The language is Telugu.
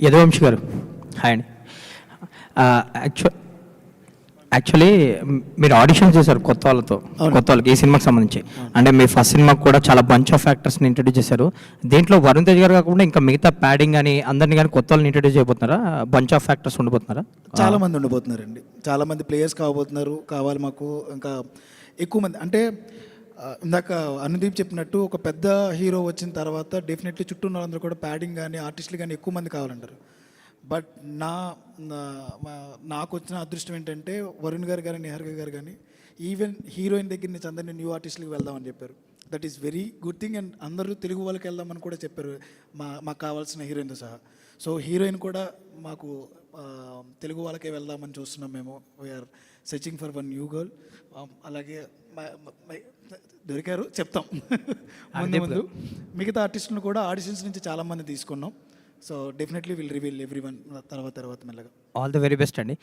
యదువంశి గారు హాయ్ అండి. యాక్చువల్లీ మీరు ఆడిషన్ చేశారు కొత్త వాళ్ళకి ఈ సినిమాకి సంబంధించి. అంటే మీ ఫస్ట్ సినిమాకి కూడా చాలా బంచ్ ఆఫ్ యాక్టర్స్ని ఇంట్రడ్యూస్ చేశారు. దీంట్లో వరుణ్ తేజ్ గారు కాకుండా ఇంకా మిగతా ప్యాడింగ్ అని అందరినీ కానీ కొత్త వాళ్ళని ఇంట్రడ్యూస్ చేయబోతున్నారా? బంచ్ ఆఫ్ యాక్టర్స్ ఉండిపోతున్నారా? చాలా మంది ఉండిపోతున్నారండి, చాలా మంది ప్లేయర్స్ కావాలి మాకు. ఇంకా ఎక్కువ మంది అంటే ఇందాక అనుదీప్ చెప్పినట్టు ఒక పెద్ద హీరో వచ్చిన తర్వాత డెఫినెట్లీ చుట్టూ ఉన్న వాళ్ళందరూ కూడా ప్యాడింగ్ కానీ ఆర్టిస్టులు కానీ ఎక్కువ మంది కావాలంటారు. బట్ నాకు వచ్చిన అదృష్టం ఏంటంటే వరుణ్ గారు కానీ నిహారిక గారు కానీ ఈవెన్ హీరోయిన్ దగ్గర నుంచి అందరినీ న్యూ ఆర్టిస్టులకి వెళ్దామని చెప్పారు. That is very good thing. And అందరూ తెలుగు వాళ్ళకి వెళ్దామని కూడా చెప్పారు, మాకు కావాల్సిన హీరోయిన్తో సహా. సో హీరోయిన్ కూడా మాకు తెలుగు వాళ్ళకే వెళ్దామని చూస్తున్నాం మేము. We are searching for one new girl. అలాగే దొరికారు చెప్తాం ముందు మిగతా ఆర్టిస్టులను కూడా ఆడిషన్స్ నుంచి చాలామంది తీసుకున్నాం. So definitely will reveal every one తర్వాత మెల్లగా. ఆల్ ది వెరీ బెస్ట్ అండి.